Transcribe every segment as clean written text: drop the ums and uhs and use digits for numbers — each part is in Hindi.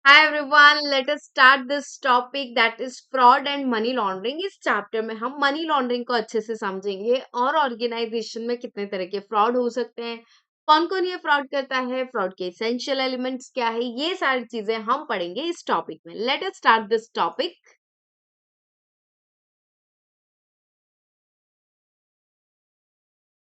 Hi everyone, let us start this topic that is fraud and money laundering. इस चैप्टर में हम मनी लॉन्ड्रिंग को अच्छे से समझेंगे और ऑर्गेनाइजेशन में कितने तरह के फ्रॉड हो सकते हैं, कौन कौन ये फ्रॉड करता है, फ्रॉड के एसेंशियल एलिमेंट्स क्या है, ये सारी चीजें हम पढ़ेंगे इस टॉपिक में. Let us start this topic.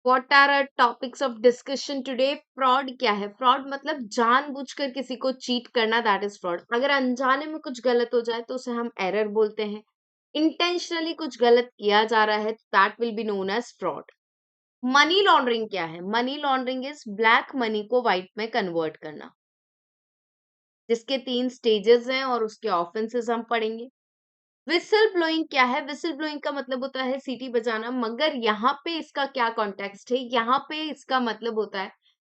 What are our topics of discussion today? Fraud क्या है? फ्रॉड मतलब जानबूझकर किसी को चीट करना, दैट इज फ्रॉड. अगर अनजाने में कुछ गलत हो जाए तो उसे हम एरर बोलते हैं. इंटेंशनली कुछ गलत किया जा रहा है तो that will be known as fraud. Money laundering क्या है? Money laundering is black money को व्हाइट में कन्वर्ट करना, जिसके 3 स्टेजेस हैं और उसके ऑफेंसेस हम पढ़ेंगे. विसल ब्लोइंग क्या है? विसल ब्लोइंग का मतलब होता है सीटी बजाना, मगर यहाँ पे इसका क्या कॉन्टेक्स्ट है? यहाँ पे इसका मतलब होता है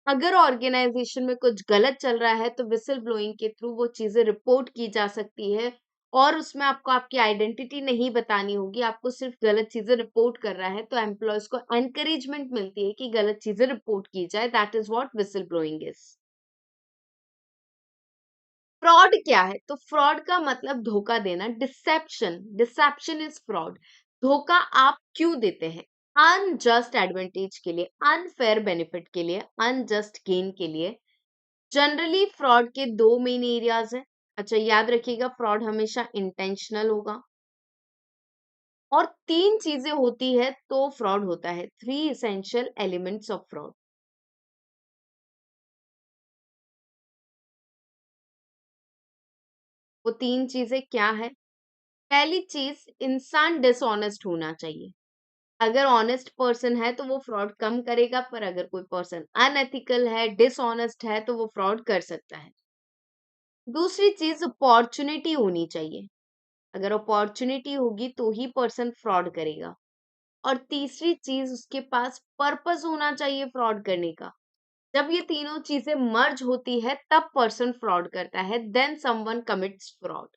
अगर ऑर्गेनाइजेशन में कुछ गलत चल रहा है तो विसल ब्लोइंग के थ्रू वो चीजें रिपोर्ट की जा सकती है और उसमें आपको आपकी आइडेंटिटी नहीं बतानी होगी, आपको सिर्फ गलत चीजें रिपोर्ट कर रहा है तो एम्प्लॉयज को एनकरेजमेंट मिलती है कि गलत चीजें रिपोर्ट की जाए. That is what whistle blowing is. Fraud क्या है? तो फ्रॉड का मतलब धोखा देना, डिसेप्शन. Dissipation is fraud. धोखा आप क्यों देते हैं? अनजस्ट एडवांटेज के लिए, अनफेयर बेनिफिट के लिए, अनजस्ट गेन के लिए. जनरली फ्रॉड के 2 मेन एरियाज हैं. अच्छा, याद रखिएगा, फ्रॉड हमेशा इंटेंशनल होगा और 3 चीजें होती है तो फ्रॉड होता है. 3 इसेंशियल एलिमेंट्स ऑफ फ्रॉड. वो 3 चीजें क्या है? पहली चीज, इंसान डिसऑनेस्ट होना चाहिए. अगर ऑनेस्ट पर्सन है तो वो फ्रॉड कम करेगा, पर अगर कोई पर्सन अनएथिकल है, डिसऑनेस्ट है, तो वो फ्रॉड कर सकता है. दूसरी चीज, अपॉर्चुनिटी होनी चाहिए. अगर अपॉर्चुनिटी होगी तो ही पर्सन फ्रॉड करेगा. और तीसरी चीज, उसके पास पर्पस होना चाहिए फ्रॉड करने का. जब ये तीनों चीजें मर्ज होती है तब पर्सन फ्रॉड करता है, देन समवन कमिट्स फ्रॉड.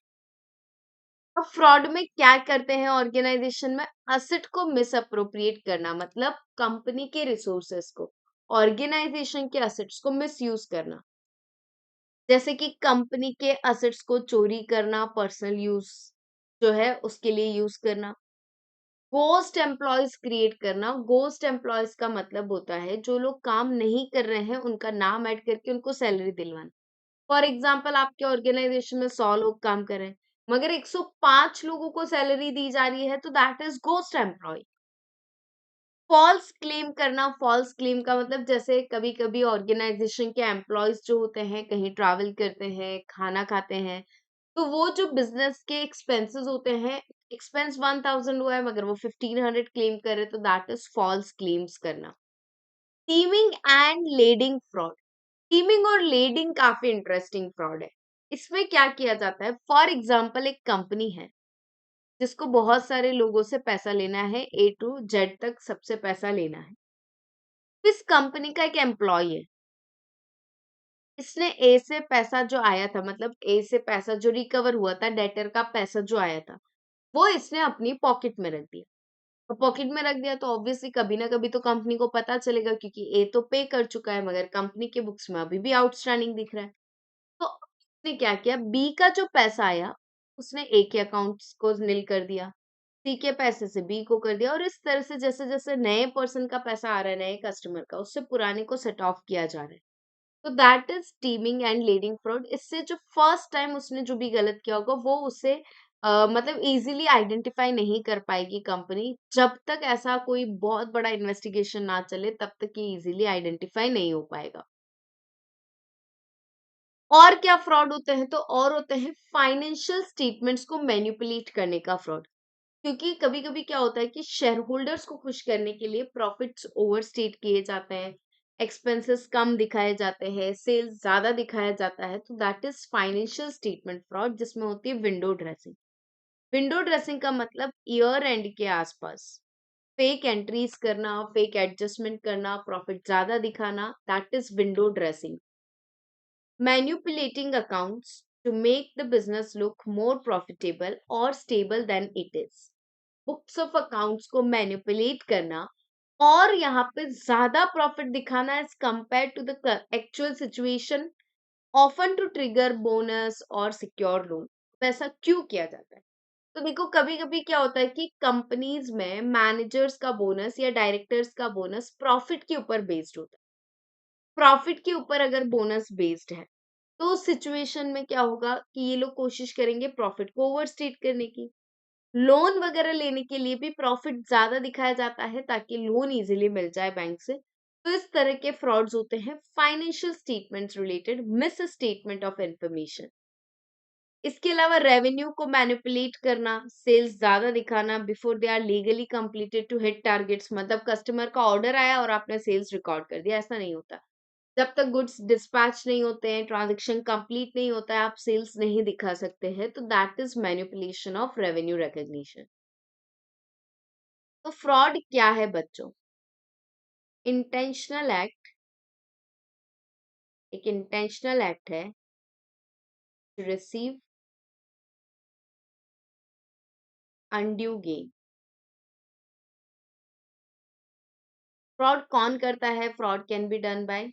अब फ्रॉड में क्या करते हैं ऑर्गेनाइजेशन में? असेट को मिस अप्रोप्रिएट करना, मतलब कंपनी के रिसोर्सेस को, ऑर्गेनाइजेशन के असेट्स को मिस यूज करना. जैसे कि कंपनी के असेट्स को चोरी करना, पर्सनल यूज जो है उसके लिए यूज करना. गोस्ट एम्प्लॉयज क्रिएट करना. गोस्ट एम्प्लॉयज का मतलब होता है जो लोग काम नहीं कर रहे हैं उनका नाम ऐड करके उनको सैलरी दिलवाना. फॉर एग्जाम्पल, आपके ऑर्गेनाइजेशन में 100 लोग काम कर रहे हैं मगर 105 लोगों को सैलरी दी जा रही है तो that is ghost employee. False claim करना. फॉल्स क्लेम का मतलब, जैसे कभी कभी ऑर्गेनाइजेशन के एम्प्लॉयज जो होते हैं कहीं ट्रैवल करते हैं, खाना खाते हैं, तो वो जो बिजनेस के एक्सपेंसेस होते हैं, एक्सपेंस 1000 हुआ है मगर वो 1500 क्लेम कर रहे, तो दैट इज फॉल्स क्लेम्स करना. Teeming and lading fraud. Teeming और लेडिंग काफी इंटरेस्टिंग फ्रॉड है. इसमें क्या किया जाता है? फॉर एग्जाम्पल, एक कंपनी है जिसको बहुत सारे लोगों से पैसा लेना है, A to Z तक सबसे पैसा लेना है. इस कंपनी का एक एम्प्लॉय है. इसने ए से पैसा जो आया था, मतलब ए से पैसा जो रिकवर हुआ था, डेटर का पैसा जो आया था, वो इसने अपनी पॉकेट में रख दिया. तो पॉकेट में रख दिया तो ऑब्वियसली कभी ना कभी तो कंपनी को पता चलेगा, क्योंकि ए तो पे कर चुका है मगर कंपनी के बुक्स में अभी भी आउटस्टैंडिंग दिख रहा है. तो उसने क्या किया? बी का जो पैसा आया उसने ए के अकाउंट्स को नील कर दिया, सी के पैसे से बी को कर दिया, और इस तरह से जैसे जैसे नए पर्सन का पैसा आ रहा है, नए कस्टमर का, उससे पुराने को सेट ऑफ किया जा रहा है. तो that is teeming and leading fraud. इससे जो फर्स्ट टाइम उसने जो भी गलत किया होगा वो उसे मतलब इजीली आइडेंटिफाई नहीं कर पाएगी कंपनी. जब तक ऐसा कोई बहुत बड़ा इन्वेस्टिगेशन ना चले तब तक ये इजीली आइडेंटिफाई नहीं हो पाएगा. और क्या फ्रॉड होते हैं? तो और होते हैं फाइनेंशियल स्टेटमेंट्स को मैनिपुलेट करने का फ्रॉड. क्योंकि कभी कभी क्या होता है कि शेयर होल्डर्स को खुश करने के लिए प्रॉफिट्स ओवरस्टेट किए जाते हैं, एक्सपेंसेस कम दिखाए जाते हैं, सेल्स ज्यादा दिखाया जाता है, तो that is financial statement fraud, जिसमें होती है विंडो ड्रेसिंग. विंडो ड्रेसिंग का मतलब ईयर एंड के आसपास फेक एंट्रीज करना, फेक एडजस्टमेंट करना, प्रॉफिट ज्यादा दिखाना, that is window dressing. Manipulating accounts to make the business look more profitable or stable than it is. Books of accounts को मैनिपुलेट करना और यहाँ पे ज्यादा प्रॉफिट दिखाना as compared to the actual situation, often to trigger bonus और सिक्योर लोन। ऐसा क्यों किया जाता है? तो देखो, कभी कभी क्या होता है कि कंपनीज में मैनेजर्स का बोनस या डायरेक्टर्स का बोनस प्रॉफिट के ऊपर बेस्ड होता है। प्रॉफिट के ऊपर अगर बोनस बेस्ड है, तो उस सिचुएशन में क्या होगा कि ये लोग कोशिश करेंगे प्रॉफिट को ओवरस्टेट करने की। लोन वगैरह लेने के लिए भी प्रॉफिट ज्यादा दिखाया जाता है ताकि लोन इजीली मिल जाए बैंक से। तो इस तरह के फ्रॉड्स होते हैं financial statements related misstatement of information. इसके अलावा रेवेन्यू को मैनिपुलेट करना, सेल्स ज्यादा दिखाना before they are legally completed to hit targets. मतलब कस्टमर का ऑर्डर आया और आपने सेल्स रिकॉर्ड कर दिया, ऐसा नहीं होता। जब तक गुड्स डिस्पैच नहीं होते हैं, ट्रांजैक्शन कंप्लीट नहीं होता है, आप सेल्स नहीं दिखा सकते हैं। तो that is manipulation of revenue recognition. तो फ्रॉड क्या है बच्चों? इंटेंशनल एक्ट, एक इंटेंशनल एक्ट है to receive undue gain. Fraud कौन करता है? Fraud can be done by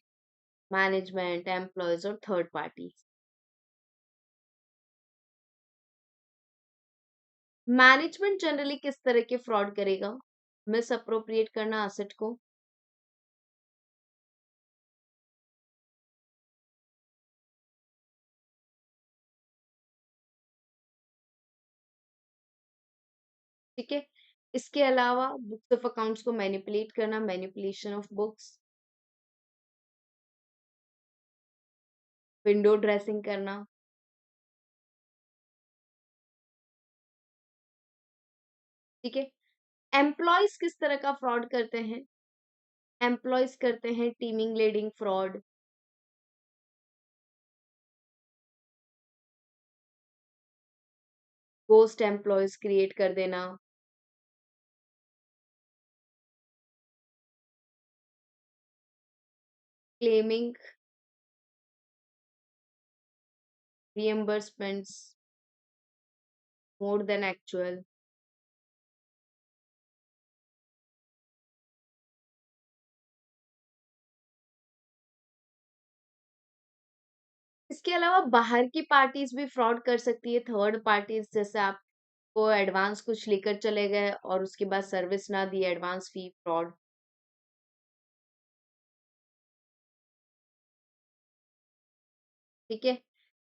management, employees और थर्ड पार्टीज। मैनेजमेंट जनरली किस तरह के फ्रॉड करेगा? मिस अप्रोप्रिएट करना असेट को, ठीक है। इसके अलावा बुक्स ऑफ अकाउंट्स को मैनिपुलेट करना, manipulation of books, window dressing करना, ठीक है। एम्प्लॉयज किस तरह का फ्रॉड करते हैं? एम्प्लॉयज करते हैं teeming leading fraud, ghost employees create कर देना, claiming reimbursements more than actual। इसके अलावा बाहर की पार्टीज भी फ्रॉड कर सकती है, थर्ड पार्टीज। जैसे आपको एडवांस कुछ लेकर चले गए और उसके बाद सर्विस ना दी, एडवांस फी, फ्रॉड, ठीक है।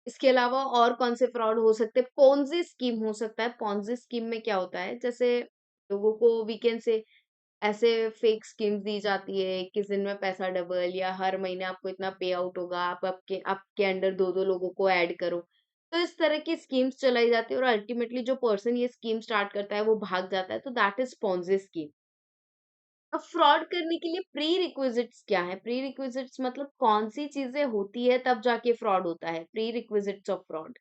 इसके अलावा और कौन से फ्रॉड हो सकते हैं? पोंजी स्कीम हो सकता है। पोंजी स्कीम में क्या होता है, जैसे लोगों को वीकेंड से ऐसे फेक स्कीम्स दी जाती है, 21 दिन में पैसा डबल, या हर महीने आपको इतना पे आउट होगा, आप आपके आपके अंडर दो दो लोगों को ऐड करो। तो इस तरह की स्कीम्स चलाई जाती है और अल्टीमेटली जो पर्सन ये स्कीम स्टार्ट करता है वो भाग जाता है। तो दैट इज पोंजी स्कीम। अब फ्रॉड करने के लिए प्री रिक्विजिट्स क्या है? प्री रिक्विजिट्स मतलब कौन सी चीजें होती है तब जाके फ्रॉड होता है। Pre requisites of fraud.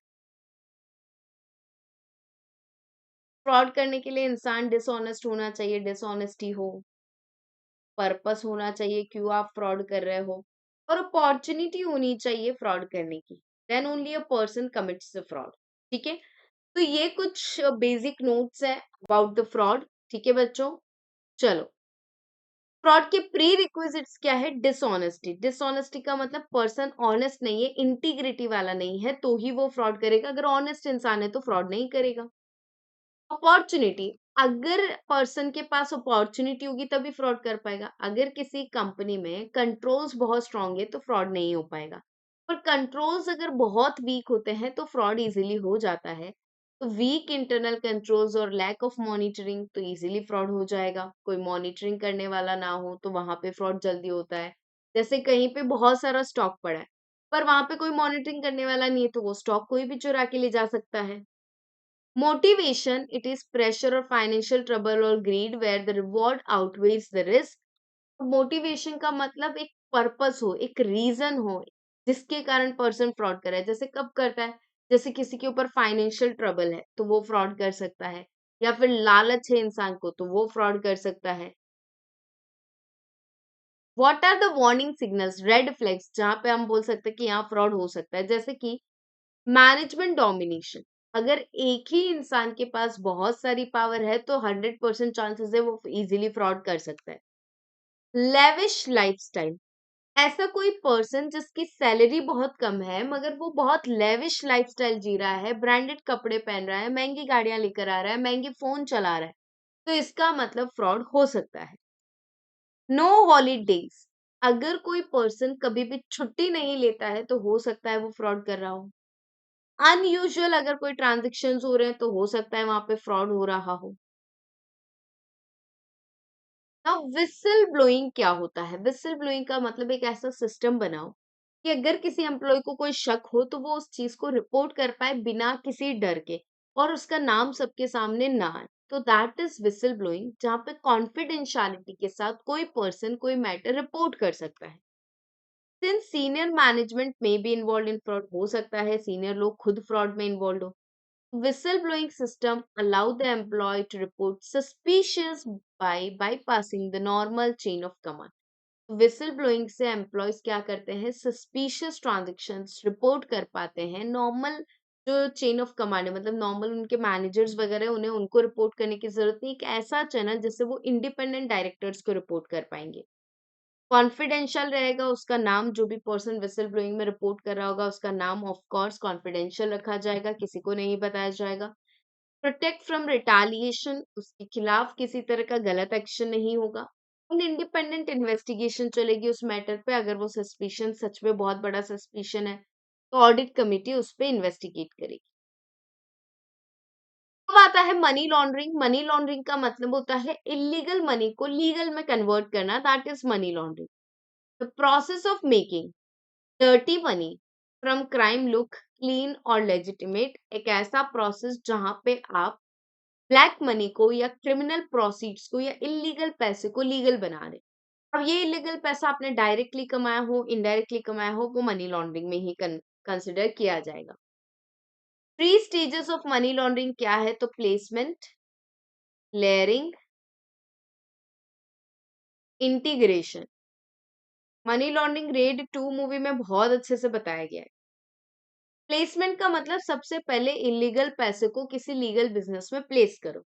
Fraud करने के लिए इंसान डिसऑनेस्ट होना चाहिए, डिसऑनेस्टी हो, पर्पस होना चाहिए क्यों आप फ्रॉड कर रहे हो, और अपॉर्चुनिटी होनी चाहिए फ्रॉड करने की। Then only a person commits the fraud, ठीक है। तो ये कुछ बेसिक नोट्स है अबाउट द फ्रॉड, ठीक है बच्चों। चलो, फ्रॉड के प्री रिक्विजिट्स क्या है? डिसऑनेस्टी। डिसऑनेस्टी का मतलब पर्सन ऑनेस्ट नहीं है, इंटीग्रिटी वाला नहीं है, तो ही वो फ्रॉड करेगा। अगर ऑनेस्ट इंसान है तो फ्रॉड नहीं करेगा। अपॉर्चुनिटी, अगर पर्सन के पास अपॉर्चुनिटी होगी तभी फ्रॉड कर पाएगा। अगर किसी कंपनी में कंट्रोल्स बहुत स्ट्रांग है तो फ्रॉड नहीं हो पाएगा। पर कंट्रोल्स अगर बहुत वीक होते हैं तो फ्रॉड इजीली हो जाता है। तो वीक इंटरनल कंट्रोल्स और लैक ऑफ मॉनिटरिंग तो इजीली फ्रॉड हो जाएगा। कोई मॉनिटरिंग करने वाला ना हो तो वहां पे फ्रॉड जल्दी होता है। जैसे कहीं पे बहुत सारा स्टॉक पड़ा है पर वहां पे कोई मॉनिटरिंग करने वाला नहीं है, तो वो स्टॉक कोई भी चुरा के ले जा सकता है। Motivation, it is pressure or financial trouble or greed where the reward outweighs the risk। Motivation का मतलब एक पर्पस हो, एक रीजन हो जिसके कारण पर्सन फ्रॉड करे। जैसे कब करता है? जैसे किसी के ऊपर फाइनेंशियल ट्रबल है तो वो फ्रॉड कर सकता है, या फिर लालच है इंसान को तो वो फ्रॉड कर सकता है। What are the warning signals, red flags, जहां पे हम बोल सकते हैं कि यहाँ फ्रॉड हो सकता है? जैसे कि मैनेजमेंट डोमिनेशन, अगर एक ही इंसान के पास बहुत सारी पावर है तो 100% चांसेस है वो इजीली फ्रॉड कर सकता है। लेविश लाइफस्टाइल, ऐसा कोई पर्सन जिसकी सैलरी बहुत कम है मगर वो बहुत लेविश लाइफस्टाइल जी रहा है, ब्रांडेड कपड़े पहन रहा है, महंगी गाड़ियां लेकर आ रहा है, महंगे फोन चला रहा है, तो इसका मतलब फ्रॉड हो सकता है। नो हॉलीडेज, अगर कोई पर्सन कभी भी छुट्टी नहीं लेता है तो हो सकता है वो फ्रॉड कर रहा हो। अनयूजुअल अगर कोई ट्रांजेक्शन्स हो रहे हैं तो हो सकता है वहां पे फ्रॉड हो रहा हो। नाउ व्हिसल ब्लोइंग क्या होता है? व्हिसल ब्लोइंग का मतलब एक ऐसा सिस्टम बनाओ कि अगर किसी एम्प्लॉय को कोई शक हो तो वो उस चीज को रिपोर्ट कर पाए बिना किसी डर के, और उसका नाम सबके सामने ना आए। तो दैट इज व्हिसल ब्लोइंग, जहाँ पे कॉन्फिडेंशियलिटी के साथ कोई पर्सन कोई मैटर रिपोर्ट कर सकता है। सिंस सीनियर मैनेजमेंट में भी इन्वॉल्व इन फ्रॉड, हो सकता है सीनियर लोग खुद फ्रॉड में इन्वॉल्व हो। Whistleblowing system allow the employee to report suspicious by bypassing the normal chain of command. Whistle blowing से एम्प्लॉयज क्या करते हैं, सस्पिशियस ट्रांजेक्शन्स रिपोर्ट कर पाते हैं। नॉर्मल जो चेन ऑफ कमांड है, मतलब नॉर्मल उनके मैनेजर्स वगैरह उन्हें उनको रिपोर्ट करने की जरूरत नहीं, एक ऐसा चैनल जिससे वो इंडिपेंडेंट डायरेक्टर्स को रिपोर्ट कर पाएंगे। कॉन्फिडेंशियल रहेगा, उसका नाम जो भी पर्सन विसल ब्लोइंग में रिपोर्ट कर रहा होगा उसका नाम ऑफ कोर्स कॉन्फिडेंशियल रखा जाएगा, किसी को नहीं बताया जाएगा। प्रोटेक्ट फ्रॉम रिटालिएशन, उसके खिलाफ किसी तरह का गलत एक्शन नहीं होगा। इंडिपेंडेंट इन्वेस्टिगेशन चलेगी उस मैटर पे, अगर वो सस्पिशन सच में बहुत बड़ा सस्पिशन है तो ऑडिट कमिटी उस पे इन्वेस्टिगेट करेगी। अब आता है मनी लॉन्ड्रिंग। मनी लॉन्ड्रिंग का मतलब होता है इलीगल मनी को लीगल में कन्वर्ट करना, that is money laundering. The process of making dirty money from crime look clean और लेजिटिमेट, एक ऐसा प्रोसेस जहां पे आप ब्लैक मनी को या क्रिमिनल प्रोसीड्स को या इलीगल पैसे को लीगल बना रहे। अब ये इलीगल पैसा आपने डायरेक्टली कमाया हो, इनडायरेक्टली कमाया हो, वो मनी लॉन्ड्रिंग में ही कंसिडर किया जाएगा। Three stages of money laundering क्या है? तो placement, layering, integration. Money laundering red 2 movie में बहुत अच्छे से बताया गया है। प्लेसमेंट का मतलब सबसे पहले इलीगल पैसे को किसी लीगल बिजनेस में प्लेस करो।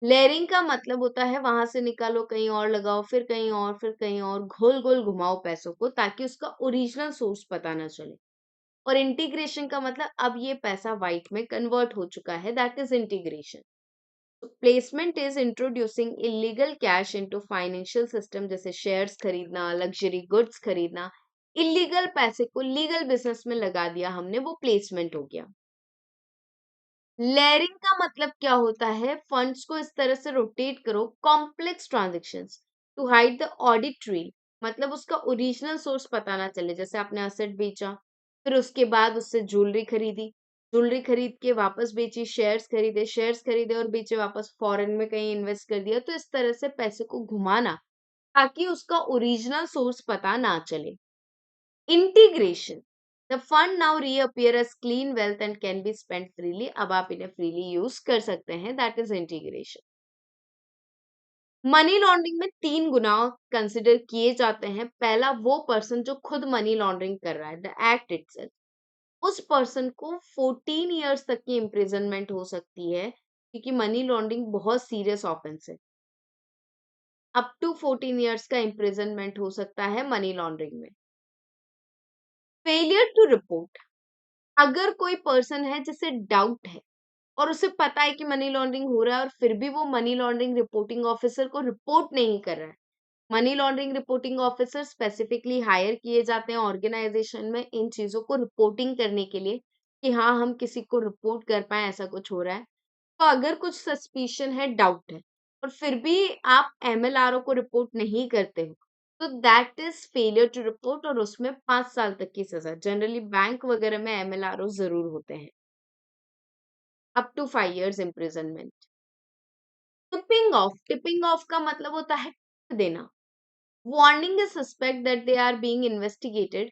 लेयरिंग का मतलब होता है वहां से निकालो, कहीं और लगाओ, फिर कहीं और, फिर कहीं और, गोल गोल घुमाओ पैसों को ताकि उसका ओरिजिनल सोर्स पता ना चले। और इंटीग्रेशन का मतलब अब ये पैसा व्हाइट में कन्वर्ट हो चुका है, that is integration. Placement is introducing illegal cash into financial system, जैसे शेयर्स खरीदना, लग्जरी गुड्स खरीदना। इलीगल पैसे को लीगल बिजनेस में लगा दिया हमने, वो प्लेसमेंट हो गया। लेयरिंग का मतलब क्या होता है? फंड्स को इस तरह से रोटेट करो, complex transactions to hide the audit trail, मतलब उसका ओरिजिनल सोर्स पता ना चले। जैसे आपने असेट बेचा, फिर उसके बाद उससे ज्वेलरी खरीदी, ज्वेलरी खरीद के वापस बेची, शेयर्स खरीदे और बेचे वापस, फॉरेन में कहीं इन्वेस्ट कर दिया, तो इस तरह से पैसे को घुमाना ताकि उसका ओरिजिनल सोर्स पता ना चले। Integration, the fund now reappear as clean wealth and can be spend freely, अब आप इन्हें फ्रीली यूज कर सकते हैं, that is integration. Money laundering में 3 गुनाह कंसिडर किए जाते हैं। पहला, वो पर्सन जो खुद मनी लॉन्ड्रिंग कर रहा है, द एक्ट इटसेल्फ। उस पर्सन को 14 इयर्स तक की इम्प्रिजनमेंट हो सकती है, क्योंकि मनी लॉन्ड्रिंग बहुत सीरियस ऑफेंस है। अप टू 14 इयर्स का इम्प्रिजनमेंट हो सकता है मनी लॉन्ड्रिंग में। फेलियर टू रिपोर्ट, अगर कोई पर्सन है जिसे डाउट है और उसे पता है कि मनी लॉन्ड्रिंग हो रहा है और फिर भी वो मनी लॉन्ड्रिंग रिपोर्टिंग ऑफिसर को रिपोर्ट नहीं कर रहा है। Money laundering reporting officer specifically hire किए जाते हैं ऑर्गेनाइजेशन में इन चीजों को रिपोर्टिंग करने के लिए, कि हाँ हम किसी को रिपोर्ट कर पाए ऐसा कुछ हो रहा है। तो अगर कुछ सस्पिशन है, डाउट है, और फिर भी आप एमएलआरओ को रिपोर्ट नहीं करते हो, तो that is failure to report, और उसमें 5 साल तक की सजा। जनरली बैंक वगैरह में एमएलआरओ जरूर होते हैं। Up to 5 years imprisonment. Tipping off का मतलब होता है tip देना। Warning the suspect that they are being investigated.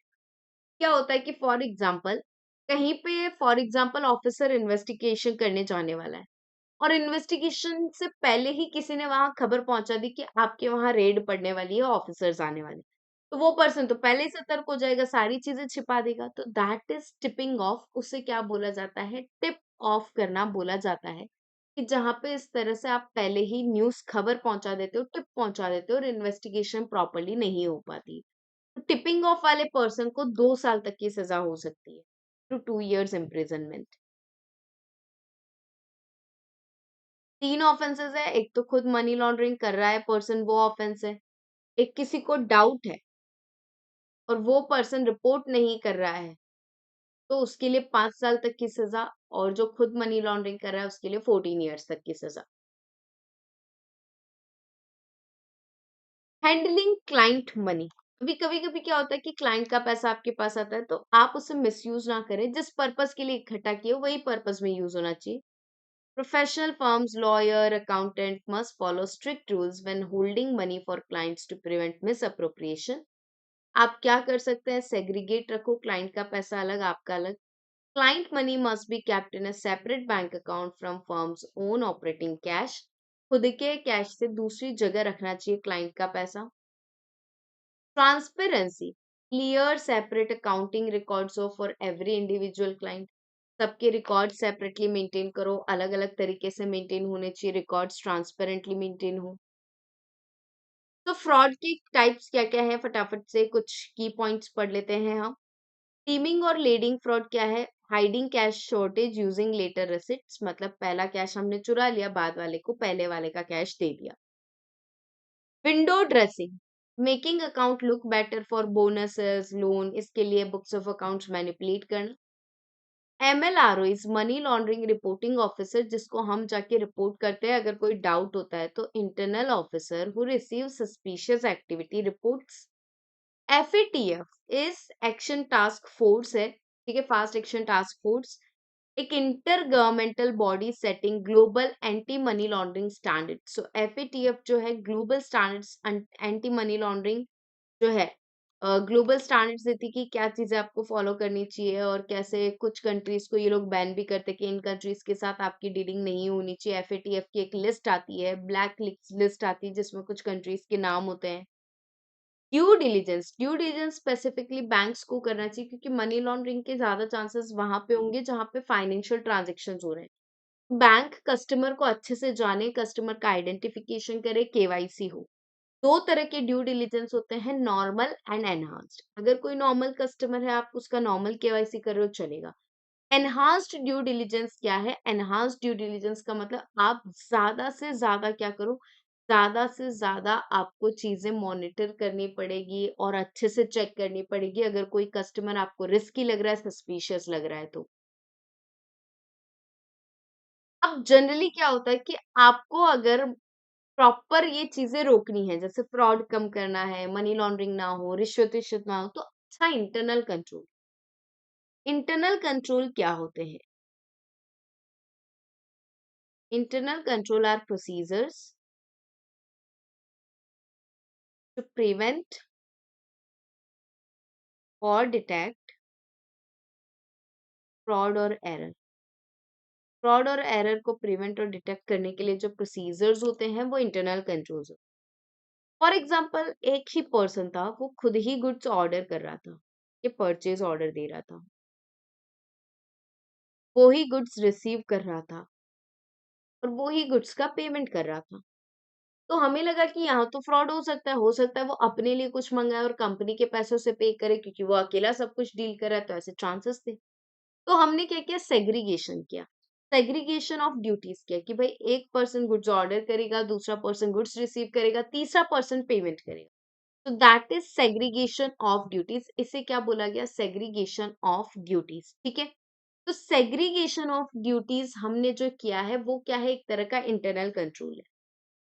क्या होता है कि फॉर एग्जांपल, कहीं पे फॉर एग्जांपल ऑफिसर इन्वेस्टिगेशन करने जाने वाला है, और इन्वेस्टिगेशन से पहले ही किसी ने वहां खबर पहुंचा दी कि आपके वहां रेड पड़ने वाली है, ऑफिसर्स आने वाले, तो वो पर्सन तो पहले ही सतर्क हो जाएगा, सारी चीजें छिपा देगा। तो दैट इज टिपिंग ऑफ। उसे क्या बोला जाता है? टिप ऑफ करना बोला जाता है, कि जहां पे इस तरह से आप पहले ही न्यूज खबर पहुंचा देते हो, टिप पहुंचा देते हो, और इन्वेस्टिगेशन प्रॉपरली नहीं हो पाती। टिपिंग ऑफ वाले पर्सन को 2 साल तक की सजा हो सकती है, टू 2 इयर्स इम्प्रिजनमेंट। 3 ऑफेंसेस है, एक तो खुद मनी लॉन्ड्रिंग कर रहा है पर्सन, वो ऑफेंस है। एक किसी को डाउट है और वो पर्सन रिपोर्ट नहीं कर रहा है, तो उसके लिए 5 साल तक की सजा, और जो खुद मनी लॉन्ड्रिंग कर रहा है उसके लिए 14 इयर्स तक की सजा। Handling client money. अभी कभी-कभी क्या होता है कि क्लाइंट का पैसा आपके पास आता है, तो आप उसे मिसयूज ना करें। जिस पर्पस के लिए इकट्ठा किए हो वही पर्पस में यूज होना चाहिए। Professional firms, lawyer, accountant must follow strict rules when holding money for clients to prevent misappropriation. आप क्या कर सकते हैं? सेग्रीगेट रखो, क्लाइंट का पैसा अलग, आपका अलग। Client money must be kept in a separate bank account from firm's own operating cash. खुद के कैश से दूसरी जगह रखना चाहिए क्लाइंट का पैसा। Transparency, clear separate accounting records हो फॉर एवरी इंडिविजुअल क्लाइंट। सबके रिकॉर्ड सेपरेटली मेंटेन करो, अलग अलग तरीके से मेंटेन होने चाहिए, रिकॉर्ड्स ट्रांसपेरेंटली मेंटेन हो। तो फ्रॉड की टाइप्स क्या क्या है, फटाफट से कुछ की पॉइंट्स पढ़ लेते हैं हम। टीमिंग और लेडिंग फ्रॉड क्या है? Hiding cash shortage using later receipts, मतलब पहला कैश हमने चुरा लिया, बाद वाले को पहले वाले का कैश दे दिया। Window dressing, making account look better for bonuses, loan, इसके लिए बुक्स ऑफ अकाउंट्स मैनिपुलेट करना। MLRO is money laundering reporting officer, जिसको हम जाके रिपोर्ट करते हैं अगर कोई डाउट होता है, तो internal officer who receive suspicious activity reports. FATF is action task force है, ठीक है, फास्ट एक्शन टास्क फोर्स, एक inter governmental body setting global anti money laundering standard. So FATF जो है global standards anti money laundering जो है, ग्लोबल स्टैंडर्ड्स देती कि क्या चीजें आपको फॉलो करनी चाहिए, और कैसे कुछ कंट्रीज को ये लोग बैन भी करते कि इन कंट्रीज के साथ आपकी डीलिंग नहीं होनी चाहिए। एफएटीएफ की एक लिस्ट आती है, ब्लैक लिस्ट आती है, जिसमें कुछ कंट्रीज के नाम होते हैं। ड्यू डिलिजेंस स्पेसिफिकली बैंक्स को करना चाहिए, क्योंकि मनी लॉन्ड्रिंग के ज्यादा चांसेस वहां पे होंगे जहां पे फाइनेंशियल ट्रांजेक्शन हो रहे हैं। बैंक कस्टमर को अच्छे से जाने, कस्टमर का आइडेंटिफिकेशन करे, केवाईसी हो। 2 तरह के ड्यू डिलिजेंस होते हैं, नॉर्मल एंड एनहांस्ड। अगर कोई नॉर्मल कस्टमर है, आप उसका नॉर्मल केवाईसी कर रहे हो, चलेगा। एनहांस्ड ड्यू डिलिजेंस क्या है? एनहांस्ड ड्यू डिलिजेंस का मतलब आप ज्यादा से ज्यादा क्या करो, ज्यादा से ज्यादा आपको चीजें मॉनिटर करनी पड़ेगी और अच्छे से चेक करनी पड़ेगी, अगर कोई कस्टमर आपको रिस्की लग रहा है, सस्पिशियस लग रहा है तो। अब जनरली क्या होता है कि आपको अगर प्रॉपर ये चीजें रोकनी है, जैसे फ्रॉड कम करना है, मनी लॉन्ड्रिंग ना हो, रिश्वत रिश्वत ना हो, तो अच्छा इंटरनल कंट्रोल। इंटरनल कंट्रोल क्या होते हैं? Internal control are procedures to prevent और डिटेक्ट फ्रॉड और एरर। फ्रॉड और एरर को प्रिवेंट और डिटेक्ट करने के लिए जो प्रोसीजर्स होते हैं वो इंटरनल कंट्रोल्स होते हैं। फॉर एग्जाम्पल, एक ही पर्सन था, वो खुद ही गुड्स ऑर्डर कर रहा था, ये परचेज ऑर्डर दे रहा था, वो ही गुड्स रिसीव कर रहा था, और वो ही गुड्स का पेमेंट कर रहा था। तो हमें लगा कि यहाँ तो फ्रॉड हो सकता है वो अपने लिए कुछ मंगाए और कंपनी के पैसों से पे करे, क्योंकि वो अकेला सब कुछ डील कर रहा है, तो ऐसे चांसेस थे। तो हमने क्या किया, सेग्रीगेशन किया। सेग्रीगेशन ऑफ ड्यूटीज किया कि भाई एक पर्सन गुड्स ऑर्डर करेगा, दूसरा पर्सन गुड्स रिसीव करेगा, तीसरा पर्सन पेमेंट करेगा। तो that is segregation of duties. इसे क्या बोला गया? सेग्रीगेशन ऑफ ड्यूटीज, ठीक है। तो सेग्रीगेशन ऑफ ड्यूटीज हमने जो किया है वो क्या है? एक तरह का इंटरनल कंट्रोल है।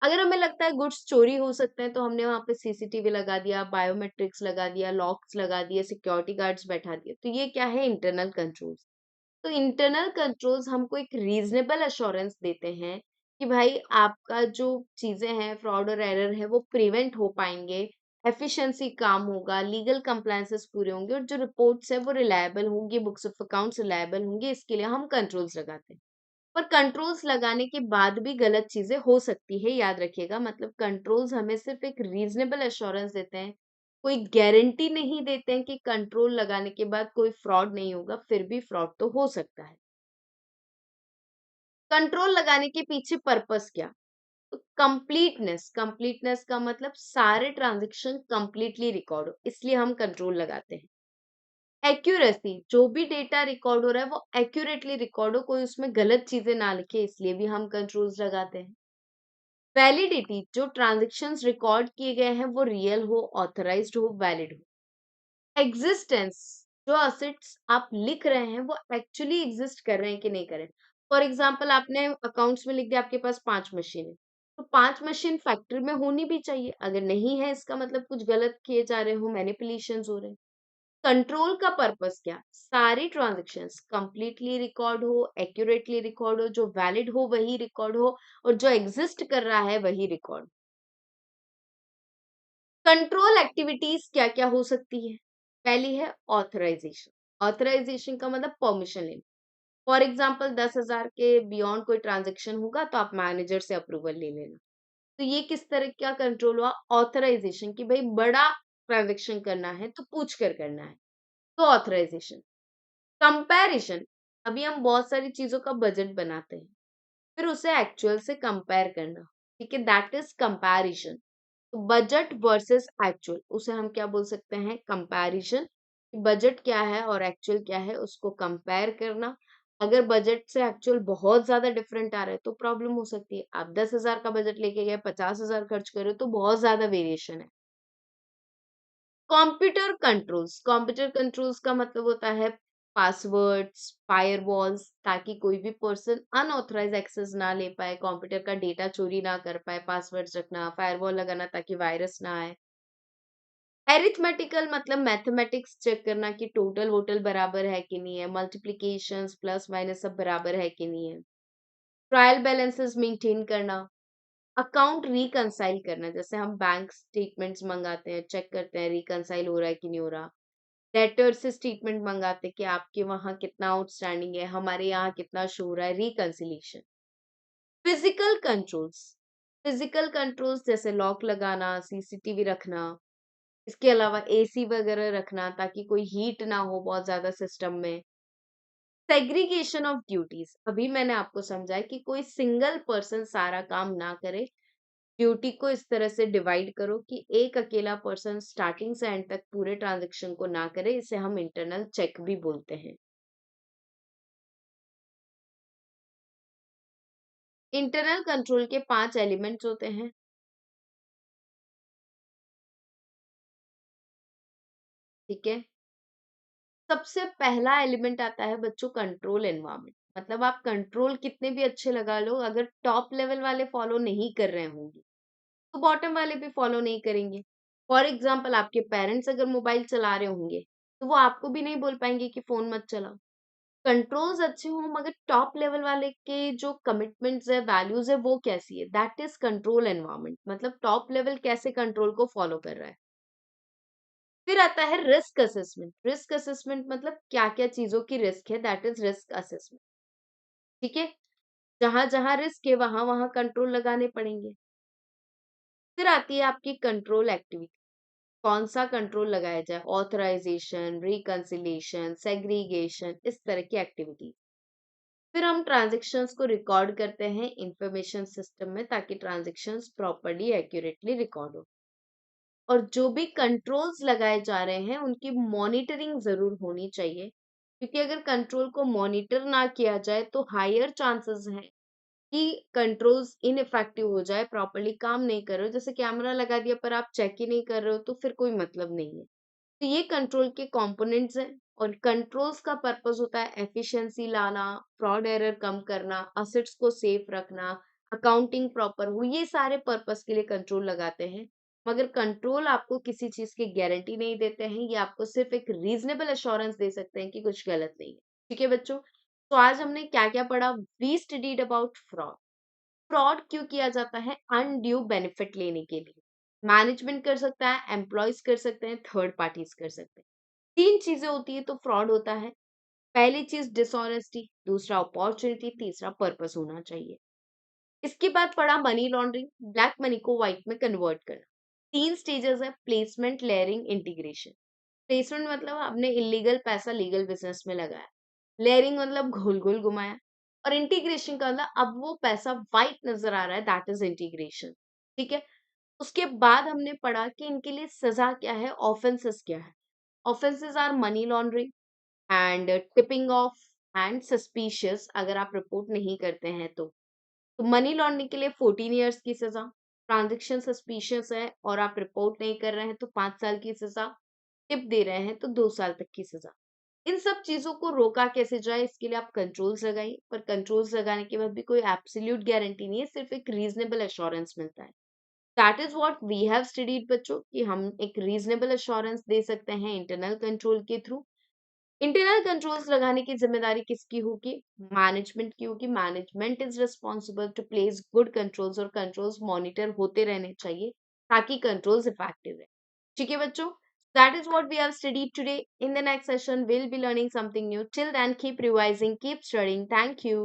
अगर हमें लगता है गुड्स चोरी हो सकते हैं, तो हमने वहां पे सीसीटीवी लगा दिया, बायोमेट्रिक्स लगा दिया, लॉक्स लगा दिए, सिक्योरिटी गार्ड्स बैठा दिए, तो ये क्या है? Internal controls. तो इंटरनल कंट्रोल्स हमको एक रीजनेबल अश्योरेंस देते हैं कि भाई आपका जो चीजें हैं, फ्रॉड और एरर है, वो प्रिवेंट हो पाएंगे, एफिशिएंसी काम होगा, लीगल कंप्लायंसेस पूरे होंगे, और जो रिपोर्ट्स है वो रिलायबल होंगी, बुक्स ऑफ अकाउंट्स रिलायबल होंगे। इसके लिए हम कंट्रोल्स लगाते हैं। पर कंट्रोल्स लगाने के बाद भी गलत चीजें हो सकती है, याद रखिएगा। मतलब कंट्रोल्स हमें सिर्फ एक रीजनेबल एश्योरेंस देते हैं, कोई गारंटी नहीं देते हैं कि कंट्रोल लगाने के बाद कोई फ्रॉड नहीं होगा, फिर भी फ्रॉड तो हो सकता है। कंट्रोल लगाने के पीछे पर्पस क्या? तो कंप्लीटनेस का मतलब सारे ट्रांजेक्शन कंप्लीटली रिकॉर्ड हो, इसलिए हम कंट्रोल लगाते हैं। एक्यूरेसी, जो भी डेटा रिकॉर्ड हो रहा है वो एक्यूरेटली रिकॉर्ड हो, कोई उसमें गलत चीजें ना लिखे, इसलिए भी हम कंट्रोल्स लगाते हैं। वैलिडिटी, जो ट्रांजेक्शन्स रिकॉर्ड किए गए हैं वो रियल हो, ऑथराइज्ड हो, वैलिड हो। एग्जिस्टेंस, जो असेट्स आप लिख रहे हैं वो एक्चुअली एग्जिस्ट कर रहे हैं कि नहीं कर रहे हैं। फॉर एग्जाम्पल आपने अकाउंट्स में लिख दिया आपके पास 5 मशीन है, तो 5 मशीन फैक्ट्री में होनी भी चाहिए, अगर नहीं है इसका मतलब कुछ गलत किए जा रहे हो, मैनिपुलेशन हो रहे हैं। कंट्रोल का पर्पस क्या, सारी ट्रांजेक्शन्स कंप्लीटली रिकॉर्ड हो, एक्यूरेटली रिकॉर्ड हो, जो वैलिड हो वही रिकॉर्ड हो, और जो एग्जिस्ट कर रहा है वही रिकॉर्ड। कंट्रोल एक्टिविटीज क्या क्या हो सकती है। पहली है ऑथराइजेशन। ऑथराइजेशन का मतलब परमिशन लेना। फॉर एग्जाम्पल 10,000 के बियॉन्ड कोई ट्रांजेक्शन होगा तो आप मैनेजर से अप्रूवल ले लेना। तो ये किस तरह का कंट्रोल हुआ, ऑथराइजेशन, कि भाई बड़ा ट्रांजेक्शन करना है तो पूछ कर करना है, तो ऑथराइजेशन। कंपैरिजन, अभी हम बहुत सारी चीजों का बजट बनाते हैं, फिर उसे एक्चुअल से कंपेयर करना, ठीक है, दैट इज कंपैरिजन। तो बजट वर्सेस एक्चुअल, उसे हम क्या बोल सकते हैं, कंपैरिजन। बजट क्या है और एक्चुअल क्या है उसको कंपेयर करना। अगर बजट से एक्चुअल बहुत ज्यादा डिफरेंट आ रहा है तो प्रॉब्लम हो सकती है। आप 10,000 का बजट लेके गए, 50,000 खर्च करे तो बहुत ज्यादा वेरिएशन है। कंप्यूटर कंट्रोल्स का मतलब होता है पासवर्ड्स, फायरवॉल्स, ताकि कोई भी पर्सन अनऑथराइज एक्सेस ना ले पाए, कंप्यूटर का डेटा चोरी ना कर पाए, पासवर्ड्स रखना, फायरवॉल लगाना ताकि वायरस ना आए। एरिथमेटिकल मतलब मैथमेटिक्स चेक करना कि टोटल वोटल बराबर है कि नहीं है, मल्टीप्लिकेशंस प्लस माइनस सब बराबर है कि नहीं है। ट्रायल बैलेंसेस मेंटेन करना। अकाउंट रिकंसाइल करना, जैसे हम बैंक स्टेटमेंट्स मंगाते हैं, चेक करते हैं रिकंसाइल हो रहा है कि नहीं हो रहा। डेटर से स्टेटमेंट मंगाते हैं कि आपके वहां कितना आउटस्टैंडिंग है, हमारे यहाँ कितना शो हो रहा है, रिकंसिलिएशन। फिजिकल कंट्रोल्स जैसे लॉक लगाना, सीसीटीवी रखना, इसके अलावा एसी वगैरह रखना ताकि कोई हीट ना हो बहुत ज्यादा सिस्टम में। सेग्रीगेशन ऑफ ड्यूटीज, अभी मैंने आपको समझाया कि कोई सिंगल पर्सन सारा काम ना करे, ड्यूटी को इस तरह से डिवाइड करो कि एक अकेला पर्सन स्टार्टिंग से एंड तक पूरे ट्रांजेक्शन को ना करे, इसे हम इंटरनल चेक भी बोलते हैं। इंटरनल कंट्रोल के 5 एलिमेंट्स होते हैं, ठीक है। सबसे पहला एलिमेंट आता है बच्चों कंट्रोल एनवायरनमेंट, मतलब आप कंट्रोल कितने भी अच्छे लगा लो, अगर टॉप लेवल वाले फॉलो नहीं कर रहे होंगे तो बॉटम वाले भी फॉलो नहीं करेंगे। फॉर एग्जाम्पल आपके पेरेंट्स अगर मोबाइल चला रहे होंगे तो वो आपको भी नहीं बोल पाएंगे कि फोन मत चलाओ। कंट्रोल्स अच्छे हों मगर टॉप लेवल वाले के जो कमिटमेंट्स है, वैल्यूज है, वो कैसी है, दैट इज कंट्रोल एनवायरनमेंट, मतलब टॉप लेवल कैसे कंट्रोल को फॉलो कर रहा है। फिर आता है रिस्क असेसमेंट। रिस्क असेसमेंट मतलब क्या क्या चीजों की रिस्क है, दैट इज रिस्क असेसमेंट, ठीक है। जहां जहां रिस्क है वहां वहां कंट्रोल लगाने पड़ेंगे। फिर आती है आपकी कंट्रोल एक्टिविटी, कौन सा कंट्रोल लगाया जाए, ऑथराइजेशन, रिकंसिलिएशन, सेग्रीगेशन, इस तरह की एक्टिविटी। फिर हम ट्रांजेक्शन्स को रिकॉर्ड करते हैं इंफॉर्मेशन सिस्टम में ताकि ट्रांजेक्शन्स प्रॉपर्ली एक्यूरेटली रिकॉर्ड हो। और जो भी कंट्रोल्स लगाए जा रहे हैं उनकी मॉनिटरिंग जरूर होनी चाहिए, क्योंकि अगर कंट्रोल को मॉनिटर ना किया जाए तो हायर चांसेस हैं कि कंट्रोल्स इनइफेक्टिव हो जाए, प्रॉपर्ली काम नहीं कर रहे हो, जैसे कैमरा लगा दिया पर आप चेक ही नहीं कर रहे हो तो फिर कोई मतलब नहीं है। तो ये कंट्रोल के कंपोनेंट्स हैं, और कंट्रोल्स का पर्पस होता है एफिशिएंसी लाना, फ्रॉड एरर कम करना, असेट्स को सेफ रखना, अकाउंटिंग प्रॉपर हो, ये सारे पर्पस के लिए कंट्रोल लगाते हैं। मगर कंट्रोल आपको किसी चीज की गारंटी नहीं देते हैं, ये आपको सिर्फ एक रीजनेबल अश्योरेंस दे सकते हैं कि कुछ गलत नहीं है, ठीक है बच्चों। तो आज हमने क्या क्या पढ़ा, we studied about fraud. Fraud क्यों किया जाता है, अनड्यू बेनिफिट लेने के लिए। मैनेजमेंट कर सकता है, एम्प्लॉयज कर सकते हैं, थर्ड पार्टीज कर सकते हैं। 3 चीजें होती है तो फ्रॉड होता है। पहली चीज डिसऑनेस्टी, दूसरा अपॉर्चुनिटी, तीसरा पर्पस होना चाहिए। इसके बाद पढ़ा मनी लॉन्ड्रिंग, ब्लैक मनी को व्हाइट में कन्वर्ट करना। 3 स्टेजेस है, प्लेसमेंट, लेयरिंग, इंटीग्रेशन। प्लेसमेंट मतलब आपने इलीगल पैसा लीगल बिजनेस में लगाया। लेयरिंग मतलब घोल घोल घुमाया। और इंटीग्रेशन का मतलब अब वो पैसा व्हाइट नजर आ रहा है, दैट इज इंटीग्रेशन। ठीक है। उसके बाद हमने पढ़ा कि इनके लिए सजा क्या है, ऑफेंसेस क्या है। Offences are money laundering and tipping off and suspicious, अगर आप रिपोर्ट नहीं करते हैं तो मनी लॉन्ड्रिंग के लिए 14 ईयर्स की सजा, ट्रांजेक्शन सस्पिशियस है और आप रिपोर्ट नहीं कर रहे हैं तो 5 साल की सजा, टिप दे रहे हैं तो 2 साल तक की सजा। इन सब चीजों को रोका कैसे जाए, इसके लिए आप कंट्रोल्स लगाइए, पर कंट्रोल्स लगाने के बाद भी कोई एब्सोल्यूट गारंटी नहीं है, सिर्फ एक रीजनेबल एश्योरेंस मिलता है। That is what we have studied बच्चों, कि हम एक रीजनेबल एश्योरेंस दे सकते हैं इंटरनल कंट्रोल के थ्रू। इंटरनल कंट्रोल्स लगाने की जिम्मेदारी किसकी होगी, मैनेजमेंट की होगी। Management is responsible to place good controls, और कंट्रोल्स मॉनिटर होते रहने चाहिए ताकि कंट्रोल्स इफेक्टिव रहे। ठीक है बच्चों, that is what we have studied today. In the next session we'll be learning something new. Till then, keep revising, keep studying. Thank you.